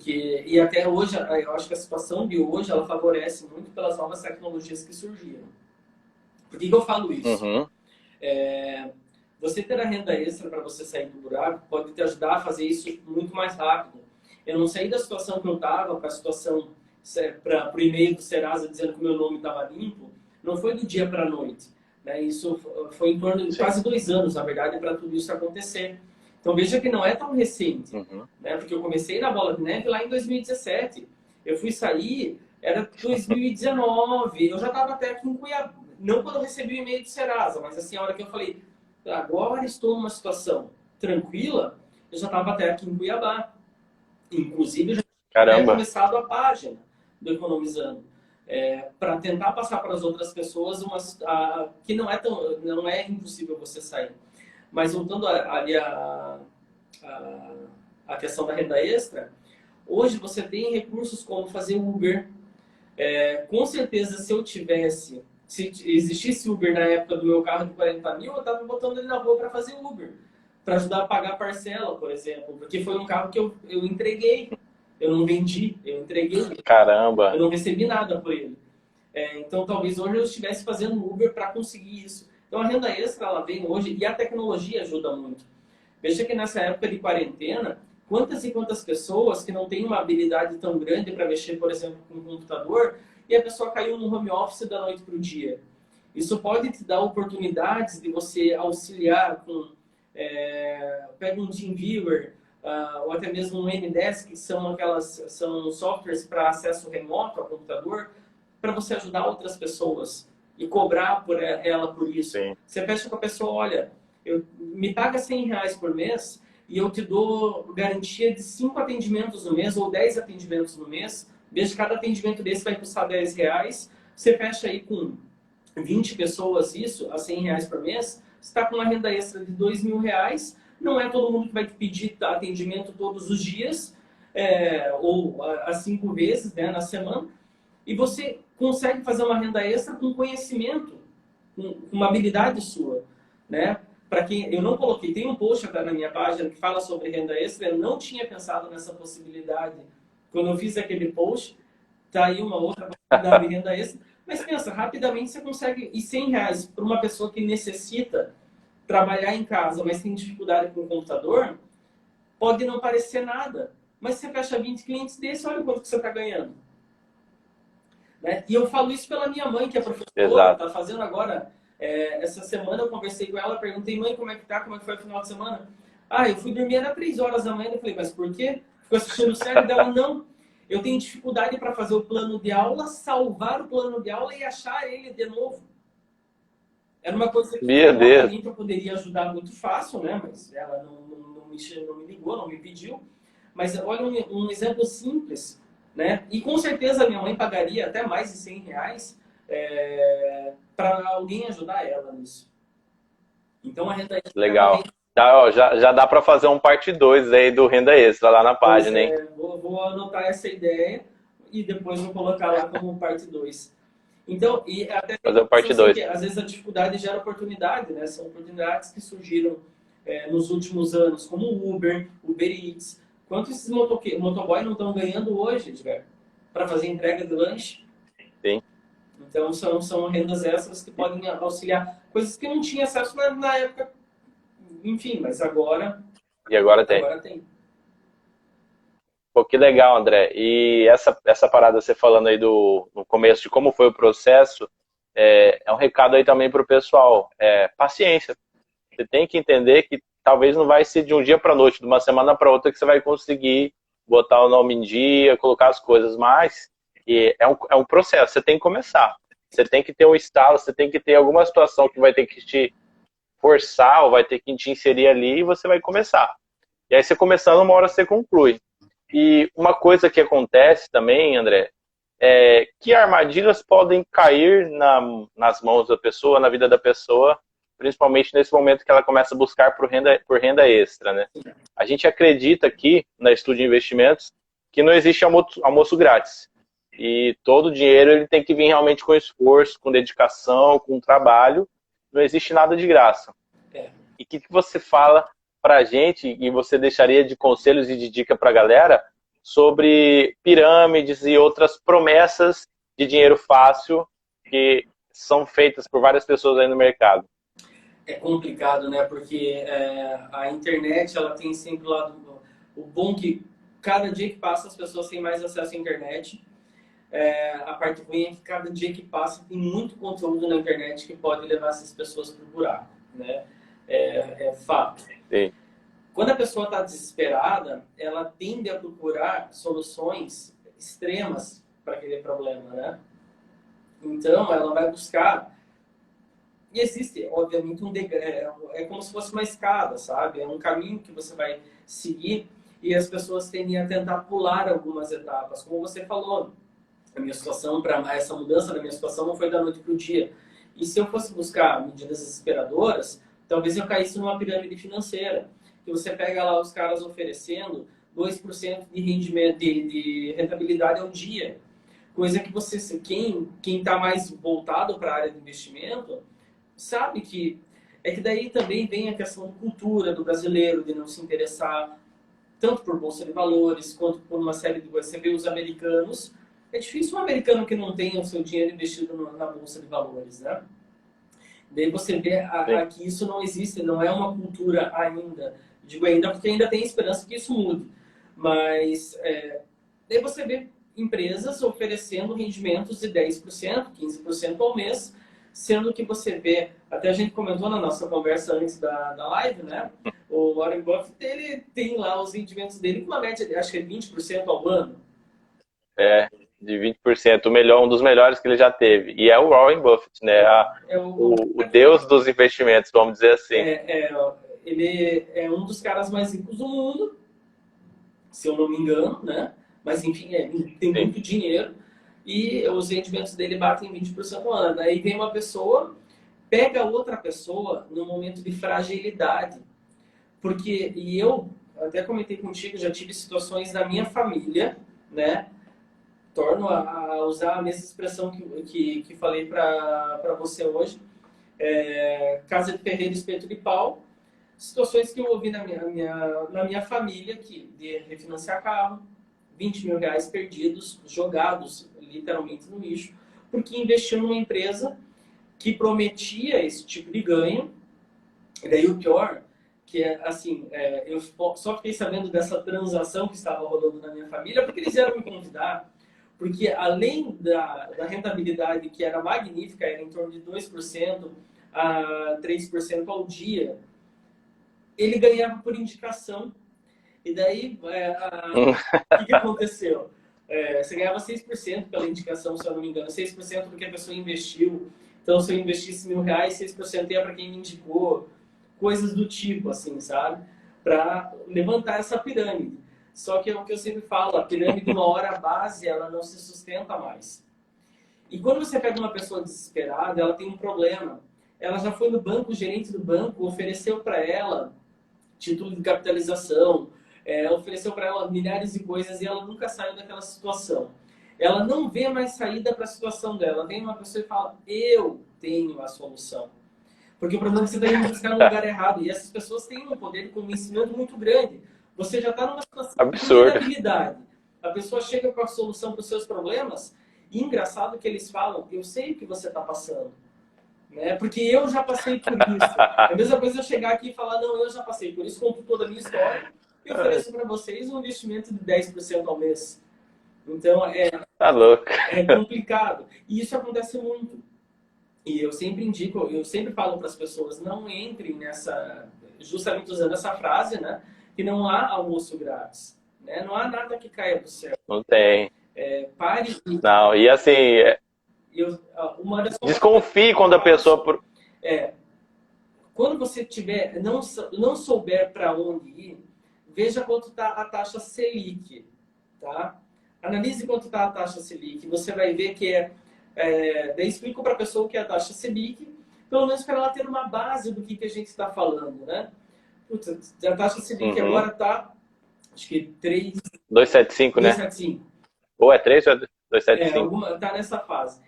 E até hoje, eu acho que a situação de hoje, ela favorece muito pelas novas tecnologias que surgiram. Por que eu falo isso? Uhum. Você ter a renda extra para você sair do buraco pode te ajudar a fazer isso muito mais rápido. Eu não saí da situação que eu estava para a situação, para o e-mail do Serasa dizendo que o meu nome estava limpo, não foi do dia para a noite. Né? Isso foi em torno de quase 2 anos, na verdade, para tudo isso acontecer. Então veja que não é tão recente, né? Porque eu comecei na Bola de Neve lá em 2017. Eu fui sair, era 2019, eu já estava até aqui em Cuiabá. Não quando eu recebi o e-mail do Serasa, mas assim, a hora que eu falei, agora estou numa situação tranquila, eu já estava até aqui em Cuiabá. Inclusive, eu já tinha começado a página do Economizando. Para tentar passar para as outras pessoas que não é impossível você sair. Mas voltando ali a questão da renda extra, hoje você tem recursos como fazer Uber. Com certeza, se existisse Uber na época do meu carro de 40 mil, eu estava botando ele na rua para fazer Uber. Para ajudar a pagar a parcela, por exemplo. Porque foi um carro que eu entreguei. Eu não vendi, eu entreguei. Caramba! Eu não recebi nada por ele. Então, talvez hoje eu estivesse fazendo Uber para conseguir isso. Então, a renda extra, ela vem hoje e a tecnologia ajuda muito. Veja que nessa época de quarentena, quantas e quantas pessoas que não têm uma habilidade tão grande para mexer, por exemplo, com um computador, e a pessoa caiu no home office da noite para o dia. Isso pode te dar oportunidades de você auxiliar com... pega um TeamViewer, ou até mesmo um Ndesk, que são softwares para acesso remoto ao computador, para você ajudar outras pessoas e cobrar por ela por isso. Sim. Você fecha com a pessoa, olha, me paga R$100 por mês e eu te dou garantia de 5 atendimentos no mês ou 10 atendimentos no mês. Desde cada atendimento desse vai custar R$10. Você fecha aí com 20 pessoas isso, a R$100 por mês, você está com uma renda extra de R$2.000. Não é todo mundo que vai te pedir atendimento todos os dias, ou as 5 vezes, né, na semana. E você consegue fazer uma renda extra com conhecimento, com uma habilidade sua, né? Para quem eu não coloquei, tem um post até na minha página que fala sobre renda extra. Eu não tinha pensado nessa possibilidade quando eu fiz aquele post. Tá aí uma outra possibilidade de renda extra. Mas pensa, rapidamente você consegue ir R$100 para uma pessoa que necessita trabalhar em casa, mas tem dificuldade com o computador. Pode não parecer nada, mas você fecha 20 clientes desse, olha o quanto que você está ganhando. Né? E eu falo isso pela minha mãe, que é professora, está fazendo agora. Essa semana eu conversei com ela, perguntei, mãe, como é que tá? Como é que foi o final de semana? Eu fui dormir às 3 horas da manhã. Eu falei, mas por quê? Ficou assistindo série dela? Não. Eu tenho dificuldade para fazer o plano de aula, salvar o plano de aula e achar ele de novo. Era uma coisa que obviamente eu poderia ajudar muito fácil, né? Mas ela não me ligou, não me pediu. Mas olha um exemplo simples. né? E com certeza a minha mãe pagaria até mais de R$ 100 para alguém ajudar ela nisso. Então a renda extra é uma Legal. renda. Já dá para fazer um parte 2 aí do Renda Extra lá na Pois página, hein? é, vou anotar essa ideia e depois vou colocar lá como parte 2. Então, e até tem Fazer uma um questão parte assim, 2. que às vezes a dificuldade gera oportunidade, né? São oportunidades que surgiram nos últimos anos, como o Uber Eats. Quanto esses motoboy não estão ganhando hoje, Edgar, para fazer entrega de lanche? Sim. Então, são rendas extras que podem auxiliar. Coisas que eu não tinha acesso na época, enfim, mas E agora tem. agora tem. Pô, que legal, André. E essa parada você falando aí no começo de como foi o processo, é um recado aí também para o pessoal. Paciência. Você tem que entender que talvez não vai ser de um dia para noite, de uma semana para outra que você vai conseguir botar o nome em dia, colocar as coisas, mas é um processo. Você tem que começar. Você tem que ter um estalo, você tem que ter alguma situação que vai ter que te forçar ou vai ter que te inserir ali e você vai começar. E aí você começando, uma hora você conclui. E uma coisa que acontece também, André, é que armadilhas podem cair nas mãos da pessoa, na vida da pessoa, principalmente nesse momento que ela começa a buscar por renda extra, né? A gente acredita aqui, na Estudo de Investimentos, que não existe almoço grátis. E todo o dinheiro ele tem que vir realmente com esforço, com dedicação, com trabalho. Não existe nada de graça. É. E o que você fala para a gente, e você deixaria de conselhos e de dica para a galera, sobre pirâmides e outras promessas de dinheiro fácil que são feitas por várias pessoas aí no mercado? É complicado, né? Porque a internet, ela tem sempre o lado... O bom que cada dia que passa as pessoas têm mais acesso à internet. A parte ruim é que cada dia que passa tem muito conteúdo na internet que pode levar essas pessoas para o buraco, né? É fato. Sim. Quando a pessoa está desesperada, ela tende a procurar soluções extremas para aquele problema, né? Então, ela vai buscar... E existe, obviamente, é como se fosse uma escada, sabe? É um caminho que você vai seguir e as pessoas tendem a tentar pular algumas etapas. Como você falou, a minha situação, para essa mudança da minha situação não foi da noite para o dia. E se eu fosse buscar medidas desesperadoras, talvez eu caísse numa pirâmide financeira, que você pega lá os caras oferecendo 2% de rendimento, de rentabilidade ao dia. Coisa que você, quem está mais voltado para a área de investimento, sabe que é que daí também vem a questão de cultura do brasileiro, de não se interessar tanto por bolsa de valores, quanto por uma série de coisas. Você vê os americanos, é difícil um americano que não tenha o seu dinheiro investido na bolsa de valores, né? Daí você vê aqui isso não existe, não é uma cultura ainda. Digo ainda porque ainda tem esperança que isso mude. Mas daí você vê empresas oferecendo rendimentos de 10%, 15% ao mês, sendo que você vê, até a gente comentou na nossa conversa antes da live, né? O Warren Buffett, ele tem lá os rendimentos dele com uma média de, acho que é 20% ao ano. De 20%, um dos melhores que ele já teve. E é o Warren Buffett, né? O deus dos investimentos, vamos dizer assim. Ele é um dos caras mais ricos do mundo, se eu não me engano, né? Mas, enfim, tem muito dinheiro e os rendimentos dele batem 20% ao ano. Daí vem uma pessoa, pega outra pessoa no momento de fragilidade. Porque, e eu até comentei contigo, já tive situações na minha família, né? Torno a usar a mesma expressão que falei para você hoje. Casa de ferreiro, espeto de pau. Situações que eu ouvi na minha família, de refinanciar carro, R$ 20.000 perdidos, jogados literalmente no lixo, porque investiu numa empresa que prometia esse tipo de ganho. E daí o pior, que é assim, eu só fiquei sabendo dessa transação que estava rolando na minha família, porque eles vieram me convidar. Porque além da rentabilidade, que era magnífica, era em torno de 2% a 3% ao dia, ele ganhava por indicação. E daí, o que aconteceu? Você ganhava 6% pela indicação, se eu não me engano, 6% do que a pessoa investiu. Então, se eu investisse R$ 1.000, 6% ia para quem me indicou. Coisas do tipo, assim, sabe? Para levantar essa pirâmide. Só que é o que eu sempre falo, a pirâmide, uma hora a base, ela não se sustenta mais. E quando você pega uma pessoa desesperada, ela tem um problema. Ela já foi no banco, o gerente do banco ofereceu para ela título de capitalização, ofereceu para ela milhares de coisas e ela nunca saiu daquela situação. Ela não vê mais saída para a situação dela. Vem uma pessoa e fala, eu tenho a solução. Porque o problema é que você está indo buscar no lugar errado. E essas pessoas têm um poder de convencimento muito grande. Você já está numa situação de Absurdo. vulnerabilidade. A pessoa chega com a solução para os seus problemas e engraçado que eles falam, eu sei o que você está passando. Né? Porque eu já passei por isso. É a mesma coisa eu chegar aqui e falar, não, eu já passei por isso, conto toda a minha história e ofereço para vocês um investimento de 10% ao mês. Então, Tá louco. é complicado. E isso acontece muito. E eu sempre indico, eu sempre falo para as pessoas, não entrem nessa, justamente usando essa frase, né? Que não há almoço grátis. Né? Não há nada que caia do céu. Não tem. Pare e... Não, e assim, uma das desconfie quando a pessoa... Quando você tiver, não souber para onde ir, veja quanto está a taxa Selic, tá? Analise quanto está a taxa Selic. Você vai ver que daí explico para a pessoa o que é a taxa Selic, pelo menos para ela ter uma base do que a gente está falando, né? Putz, a taxa Selic agora está, acho que 2,75, né? 2,75. Ou é 3 ou é 2,75? Está nessa fase.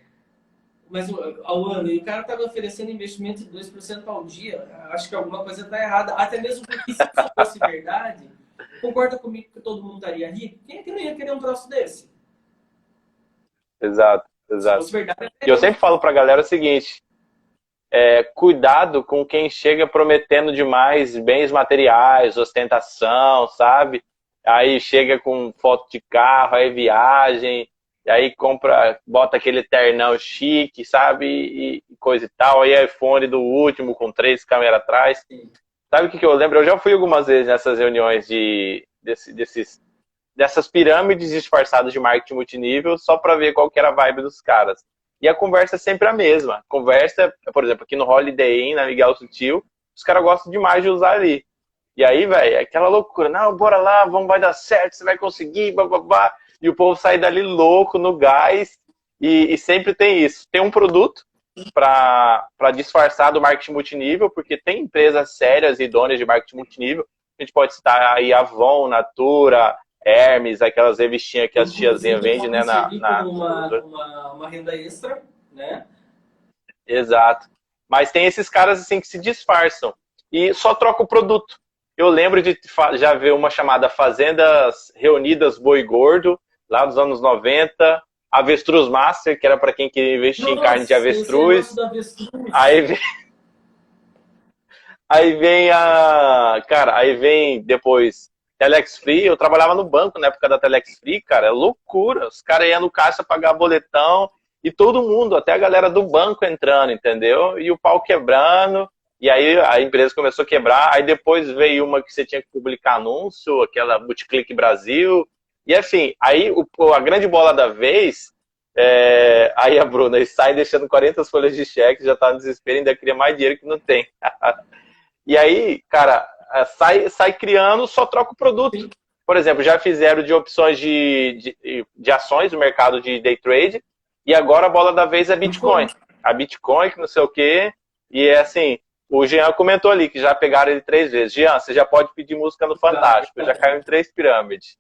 Mas ao ano, e o cara estava oferecendo investimento de 2% ao dia, acho que alguma coisa está errada. Até mesmo porque se isso fosse verdade, concorda comigo que todo mundo estaria rico? Quem é que não ia querer um troço desse? Exato, Se exato. fosse verdade, E eu sempre falo pra galera o seguinte, cuidado com quem chega prometendo demais bens materiais, ostentação, sabe? Aí chega com foto de carro, aí viagem, e aí compra, bota aquele ternão chique, sabe? E coisa e tal, aí iPhone do último com 3 câmeras atrás. Sabe o que eu lembro? Eu já fui algumas vezes nessas reuniões dessas pirâmides disfarçadas de marketing multinível só para ver qual que era a vibe dos caras. E a conversa é sempre a mesma. Conversa, por exemplo, aqui no Holiday Inn, na Miguel Sutil, os caras gostam demais de usar ali. E aí, velho, aquela loucura. Não, bora lá, vai dar certo, você vai conseguir, bababá. E o povo sai dali louco, no gás. E sempre tem isso. Tem um produto para disfarçar do marketing multinível, porque tem empresas sérias e donas de marketing multinível. A gente pode citar aí Avon, Natura, Hermes, aquelas revistinhas que as tiazinhas vendem, né? Uma renda extra, né? Exato. Mas tem esses caras assim que se disfarçam e só troca o produto. Eu lembro de já ver uma chamada Fazendas Reunidas Boi Gordo, lá dos anos 90, Avestruz Master, que era para quem queria investir em carne de avestruz. Aí vem depois Telex Free. Eu trabalhava no banco na época da Telex Free, cara, é loucura. Os caras iam no caixa pagar boletão e todo mundo, até a galera do banco entrando, entendeu? E o pau quebrando. E aí a empresa começou a quebrar. Aí depois veio uma que você tinha que publicar anúncio, aquela Multiclick Brasil. E assim, aí a grande bola da vez, aí a Bruna sai deixando 40 folhas de cheque, já tá no desespero, ainda queria mais dinheiro que não tem. E aí, cara, sai criando, só troca o produto. Sim. Por exemplo, já fizeram de opções de ações no mercado de day trade, e agora a bola da vez é Bitcoin. A Bitcoin, que não sei o quê, e é assim, o Jean comentou ali que já pegaram ele 3 vezes. Jean, você já pode pedir música no Fantástico, já caiu em 3 pirâmides.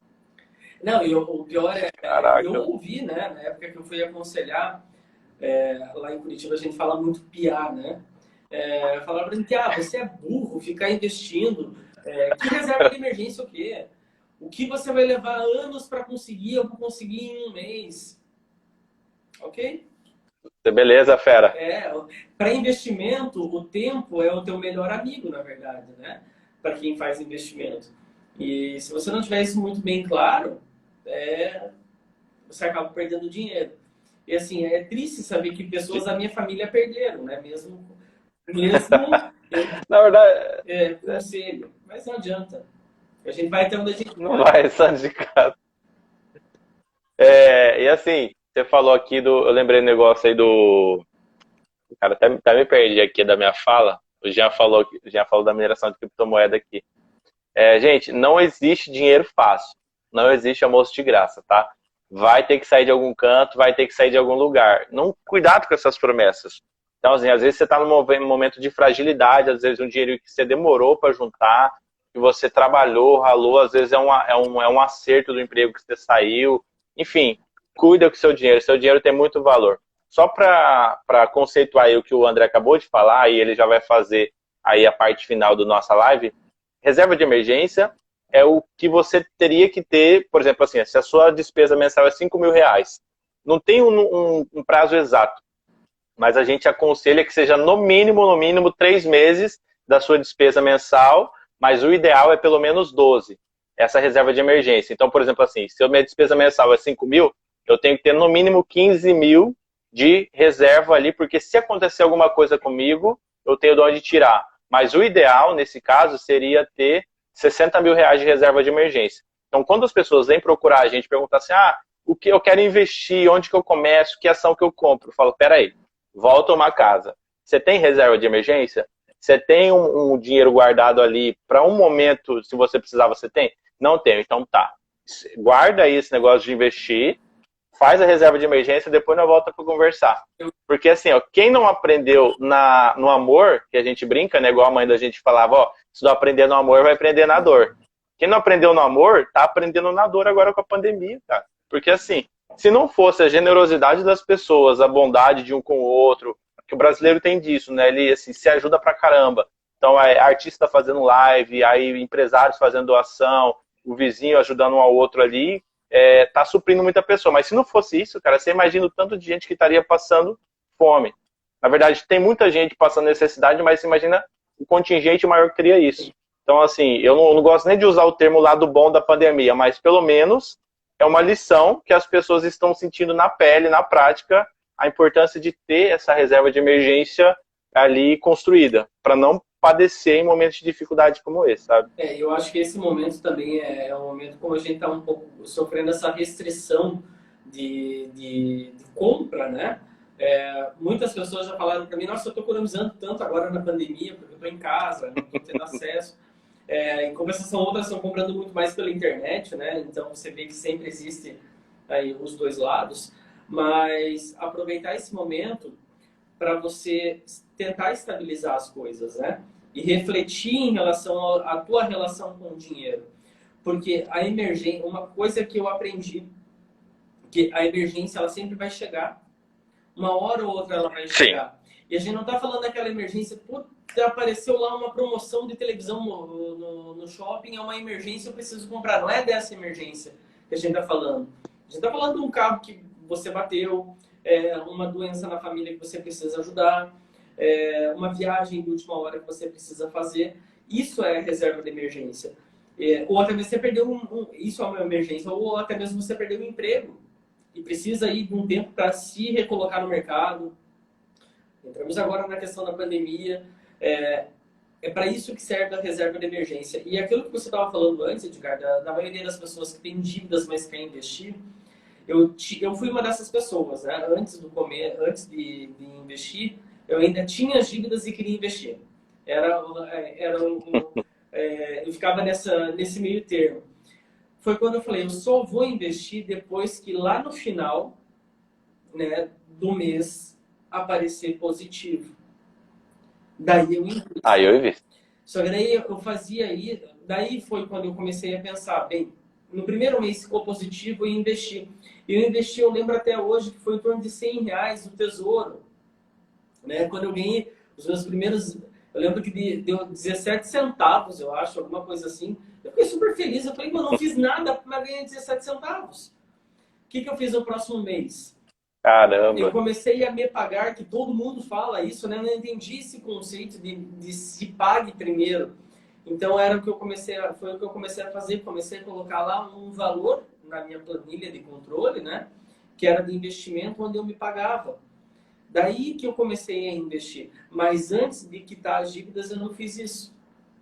Não, e o pior Caraca. Eu ouvi, né, na época que eu fui aconselhar, lá em Curitiba a gente fala muito piar, né? Falaram pra mim que você é burro ficar investindo, que reserva de emergência o quê? O que você vai levar anos para conseguir, eu vou conseguir em um mês. Ok? Beleza, fera. Para investimento, o tempo é o teu melhor amigo, na verdade, né? Para quem faz investimento. E se você não tiver isso muito bem claro, você acaba perdendo dinheiro. E assim, é triste saber que pessoas da minha família perderam, né? Mesmo na verdade, conselho. Mas não adianta. A gente vai ter onde a gente não vai, só de casa. E assim, você falou aqui eu lembrei do negócio aí do... Cara, até me perdi aqui da minha fala. O Jean falou da mineração de criptomoeda aqui. Gente, não existe dinheiro fácil. não existe almoço de graça, tá? Vai ter que sair de algum canto, vai ter que sair de algum lugar. Não, cuidado com essas promessas. Então, assim, às vezes você está num momento de fragilidade, às vezes um dinheiro que você demorou para juntar, que você trabalhou, ralou, às vezes é um acerto do emprego que você saiu. Enfim, cuida com o seu dinheiro tem muito valor. Só para conceituar aí o que o André acabou de falar, e ele já vai fazer aí a parte final da nossa live, reserva de emergência é o que você teria que ter, por exemplo, assim, se a sua despesa mensal é R$ 5.000, não tem um prazo exato, mas a gente aconselha que seja no mínimo 3 meses da sua despesa mensal, mas o ideal é pelo menos 12, essa reserva de emergência. Então, por exemplo, assim, se a minha despesa mensal é 5.000, eu tenho que ter no mínimo 15.000 de reserva ali, porque se acontecer alguma coisa comigo, eu tenho de onde tirar. Mas o ideal, nesse caso, seria ter R$ 60.000 de reserva de emergência. Então, quando as pessoas vêm procurar a gente, perguntam assim, o que eu quero investir, onde que eu começo, que ação que eu compro? Eu falo, peraí, volta uma casa. Você tem reserva de emergência? Você tem um dinheiro guardado ali para um momento, se você precisar, você tem? Não tenho, então tá. Guarda aí esse negócio de investir, faz a reserva de emergência, depois nós volta para conversar. Porque assim, ó, quem não aprendeu no amor, que a gente brinca, né, igual a mãe da gente falava, ó, se não aprender no amor, vai aprender na dor. Quem não aprendeu no amor, tá aprendendo na dor agora com a pandemia, cara. Porque assim, se não fosse a generosidade das pessoas, a bondade de um com o outro, que o brasileiro tem disso, né, ele assim, se ajuda pra caramba. Então, artista fazendo live, aí empresários fazendo doação, o vizinho ajudando um ao outro ali, tá suprindo muita pessoa. Mas se não fosse isso, cara, você imagina o tanto de gente que estaria passando fome. Na verdade, tem muita gente passando necessidade, mas você imagina o contingente maior que teria isso. Então, assim, eu não gosto nem de usar o termo lado bom da pandemia, mas pelo menos é uma lição que as pessoas estão sentindo na pele, na prática, a importância de ter essa reserva de emergência ali construída, para não padecer em momentos de dificuldade como esse, sabe? Eu acho que esse momento também é um momento como a gente está um pouco sofrendo essa restrição de compra, né? Muitas pessoas já falaram para mim, nossa, eu estou economizando tanto agora na pandemia, porque eu estou em casa, não estou tendo acesso. Em compensação, outras estão comprando muito mais pela internet, né? Então você vê que sempre existe aí os dois lados. Mas aproveitar esse momento para você tentar estabilizar as coisas, né? E refletir em relação à tua relação com o dinheiro. Porque a emergência, uma coisa que eu aprendi, que a emergência ela sempre vai chegar. Uma hora ou outra ela vai chegar. Sim. E a gente não está falando daquela emergência, apareceu lá uma promoção de televisão no shopping, é uma emergência, eu preciso comprar. Não é dessa emergência que a gente está falando. A gente está falando de um carro que você bateu, uma doença na família que você precisa ajudar, uma viagem de última hora que você precisa fazer. Isso é reserva de emergência. Ou até mesmo você perdeu isso é uma emergência, ou até mesmo você perdeu um emprego e precisa ir de um tempo para se recolocar no mercado. Entramos agora na questão da pandemia. É para isso que serve a reserva de emergência. E aquilo que você estava falando antes, Edgar, da maioria das pessoas que têm dívidas, mas querem investir, eu fui uma dessas pessoas, né? Antes de investir, eu ainda tinha as dívidas e queria investir. Eu ficava nesse meio termo. Foi quando eu falei, eu só vou investir depois que lá no final, né, do mês aparecer positivo. Daí eu investi. Eu investi. Só que daí eu fazia aí, daí foi quando eu comecei a pensar, bem, no primeiro mês ficou positivo e investi. E eu investi, eu lembro até hoje que foi em torno de R$ 100 no Tesouro. Né? Quando eu ganhei os meus primeiros, eu lembro que deu 17 centavos, eu acho, alguma coisa assim. Eu fiquei super feliz, eu falei, eu não fiz nada, mas ganhei 17 centavos. O que eu fiz no próximo mês? Caramba! Eu comecei a me pagar, que todo mundo fala isso, né? Eu não entendi esse conceito de se pague primeiro. Então foi o que eu comecei a fazer, comecei a colocar lá um valor na minha planilha de controle, né? Que era de investimento, onde eu me pagava. Daí que eu comecei a investir. Mas antes de quitar as dívidas, eu não fiz isso.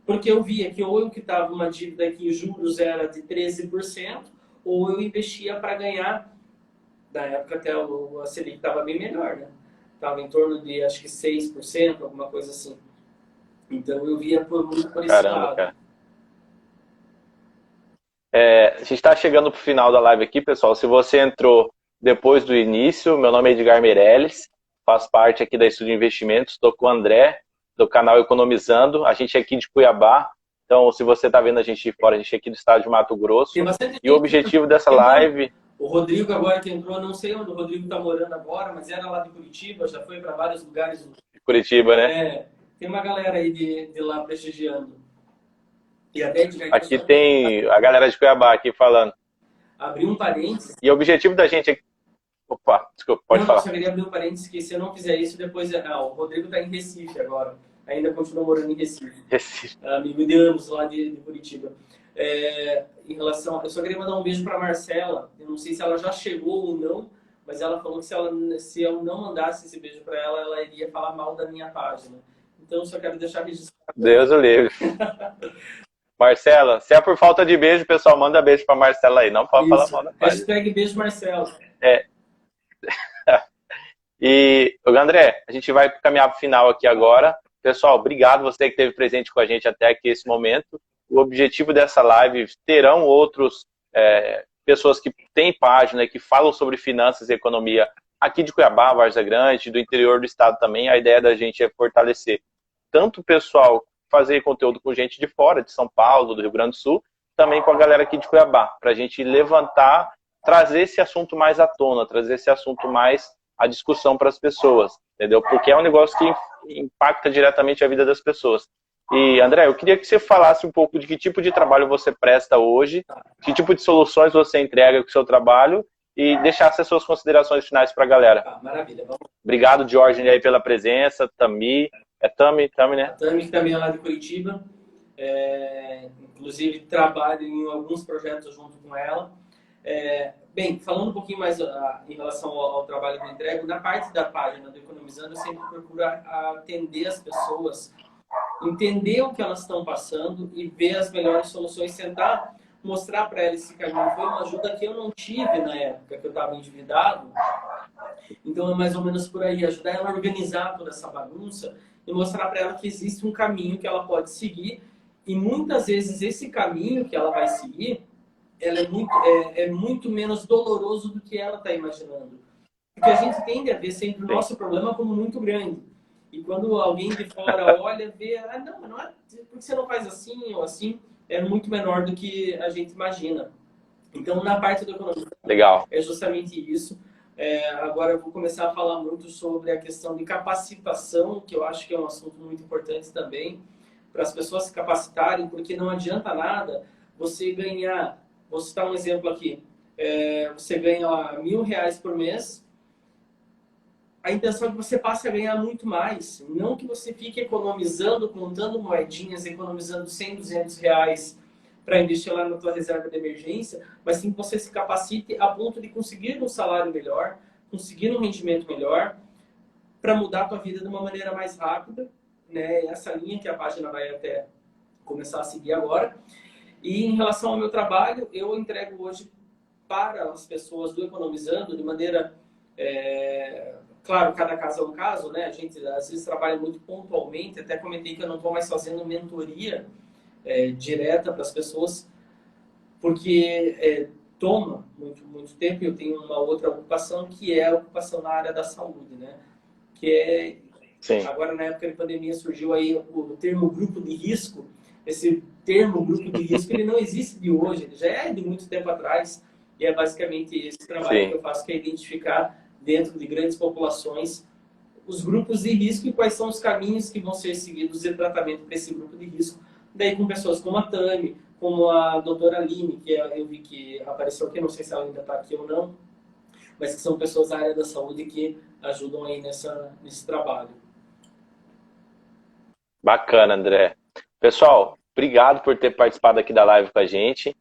Porque eu via que ou eu quitava uma dívida que os juros era de 13%, ou eu investia para ganhar. Na época até a Selic estava bem melhor, né? Estava em torno de, acho que 6%, alguma coisa assim. Então eu via muito por esse lado. Cara. A gente está chegando para o final da live aqui, pessoal. Se você entrou depois do início, meu nome é Edgar Meirelles, faço parte aqui da Estúdio Investimentos, estou com o André, do canal Economizando, a gente é aqui de Cuiabá. Então, se você está vendo a gente de fora, a gente é aqui do estado de Mato Grosso. E o objetivo dessa live... O Rodrigo agora que entrou, não sei onde o Rodrigo está morando agora, mas era lá de Curitiba, já foi para vários lugares. Curitiba, né? Tem uma galera aí de lá prestigiando. E até aqui tem a galera de Cuiabá aqui falando. Abrir um parênteses. E o objetivo da gente é... Opa, desculpa, pode falar. Eu só queria abrir um parênteses que se eu não fizer isso, depois... o Rodrigo está em Recife agora. Ainda continua morando em Recife. Amigo de ambos lá de Curitiba. Em relação... Eu só queria mandar um beijo para Marcela. Eu não sei se ela já chegou ou não, mas ela falou que se eu não mandasse esse beijo para ela, ela iria falar mal da minha página. Então, eu só quero deixar registrado. Deus o livre. Marcela, se é por falta de beijo, pessoal, manda beijo para Marcela aí. Não pode falar mal da página. Hashtag beijo Marcela. E, André, a gente vai caminhar para o final aqui agora. Pessoal, obrigado você que esteve presente com a gente até aqui esse momento. O objetivo dessa live, terão outros pessoas que têm página, que falam sobre finanças e economia aqui de Cuiabá, Várzea Grande, do interior do estado também. A ideia da gente é fortalecer tanto o pessoal, fazer conteúdo com gente de fora, de São Paulo, do Rio Grande do Sul, também com a galera aqui de Cuiabá, para a gente levantar, trazer esse assunto mais à tona, trazer esse assunto mais à discussão para as pessoas, entendeu? Porque é um negócio que impacta diretamente a vida das pessoas. E, André, eu queria que você falasse um pouco de que tipo de trabalho você presta hoje, que tipo de soluções você entrega com o seu trabalho e deixasse as suas considerações finais para a galera. Maravilha. Vamos. Obrigado, Jorge, aí pela presença, Tami, Tami, né? A Tami, que também é lá de Curitiba. Inclusive, trabalho em alguns projetos junto com ela. Bem, falando um pouquinho mais em relação ao trabalho que eu entrego, na parte da página do Economizando, eu sempre procuro atender as pessoas, entender o que elas estão passando e ver as melhores soluções, tentar mostrar para elas esse caminho. Foi uma ajuda que eu não tive na época que eu estava endividado, então é mais ou menos por aí, ajudar ela a organizar toda essa bagunça e mostrar para ela que existe um caminho que ela pode seguir, e muitas vezes esse caminho que ela vai seguir ela é muito menos doloroso do que ela está imaginando. Porque a gente tende a ver sempre o nosso problema como muito grande. E quando alguém de fora olha, vê, não é, por que você não faz assim ou assim, é muito menor do que a gente imagina. Então, na parte do economia, legal, é justamente isso. Agora eu vou começar a falar muito sobre a questão de capacitação, que eu acho que é um assunto muito importante também, para as pessoas se capacitarem, porque não adianta nada você ganhar. Vou citar um exemplo aqui. Você ganha lá R$1.000 por mês. A intenção é que você passe a ganhar muito mais. Não que você fique economizando, contando moedinhas, economizando 100, R$200 para investir lá na tua reserva de emergência, mas sim que você se capacite a ponto de conseguir um salário melhor, conseguir um rendimento melhor, para mudar a tua vida de uma maneira mais rápida. Né? Essa linha que a página vai até começar a seguir agora. E em relação ao meu trabalho, eu entrego hoje para as pessoas do Economizando de maneira... claro, cada caso é um caso, né? A gente às vezes trabalha muito pontualmente. Até comentei que eu não estou mais fazendo mentoria direta para as pessoas, porque toma muito tempo. Eu tenho uma outra ocupação, que é a ocupação na área da saúde, né? Que Sim. Agora, na época da pandemia, surgiu aí o termo grupo de risco. Esse termo grupo de risco, ele não existe de hoje, ele já é de muito tempo atrás, e é basicamente esse trabalho Sim. que eu faço, que é identificar dentro de grandes populações os grupos de risco e quais são os caminhos que vão ser seguidos de tratamento para esse grupo de risco. Daí com pessoas como a Tami, como a doutora Aline, que eu vi que apareceu aqui, não sei se ela ainda está aqui ou não, mas que são pessoas da área da saúde que ajudam aí nesse trabalho. Bacana, André. Pessoal, obrigado por ter participado aqui da live com a gente.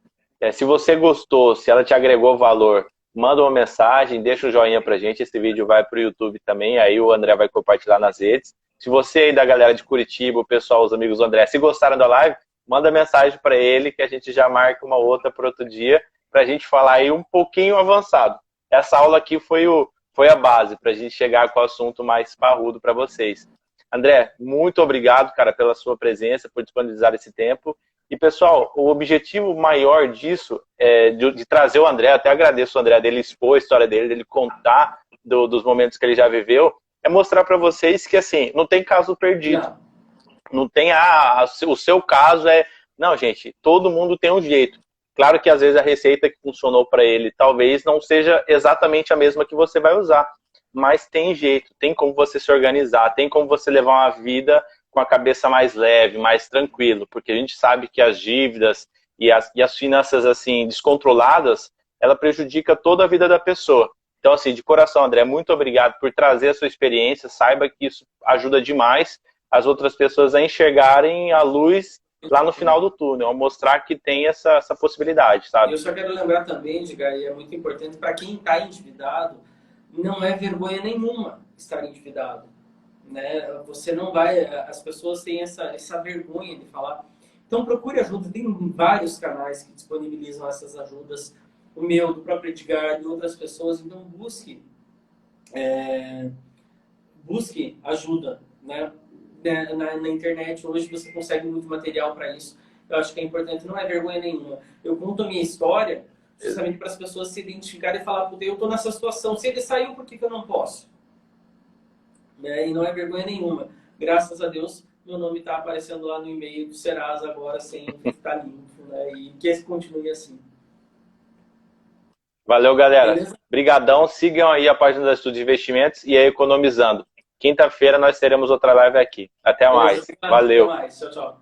Se você gostou, se ela te agregou valor, manda uma mensagem, deixa um joinha pra gente. Esse vídeo vai pro YouTube também, aí o André vai compartilhar nas redes. Se você aí da galera de Curitiba, o pessoal, os amigos do André, se gostaram da live, manda mensagem para ele que a gente já marca uma outra para outro dia, pra gente falar aí um pouquinho avançado. Essa aula aqui foi a base pra gente chegar com o assunto mais parrudo para vocês. André, muito obrigado, cara, pela sua presença, por disponibilizar esse tempo. E, pessoal, o objetivo maior disso é de trazer o André, até agradeço o André dele expor a história dele contar dos momentos que ele já viveu, é mostrar para vocês que, assim, não tem caso perdido. Não tem, o seu caso é... Não, gente, todo mundo tem um jeito. Claro que, às vezes, a receita que funcionou para ele talvez não seja exatamente a mesma que você vai usar. Mas tem jeito, tem como você se organizar, tem como você levar uma vida com a cabeça mais leve, mais tranquilo, porque a gente sabe que as dívidas e as finanças assim descontroladas, ela prejudica toda a vida da pessoa. Então, assim, de coração, André, muito obrigado por trazer a sua experiência, saiba que isso ajuda demais as outras pessoas a enxergarem a luz lá no final do túnel, a mostrar que tem essa possibilidade, sabe? Eu só quero lembrar também, Edgar, e é muito importante, para quem está endividado, não é vergonha nenhuma estar endividado. Né? Você não vai... As pessoas têm essa vergonha de falar. Então procure ajuda. Tem vários canais que disponibilizam essas ajudas. O meu, do próprio Edgar, de outras pessoas. Então busque ajuda. Né? Na internet hoje você consegue muito material para isso. Eu acho que é importante. Não é vergonha nenhuma. Eu conto a minha história justamente para as pessoas se identificarem e falar: eu estou nessa situação. Se ele saiu, por que eu não posso? E não é vergonha nenhuma. Graças a Deus, meu nome está aparecendo lá no e-mail do Serasa agora, sem ficar limpo, né? E que continue assim. Valeu, galera. Obrigadão. Sigam aí a página da Estudo de Investimentos e aí Economizando. Quinta-feira nós teremos outra live aqui. Até mais. Valeu. Até mais. Tchau, tchau.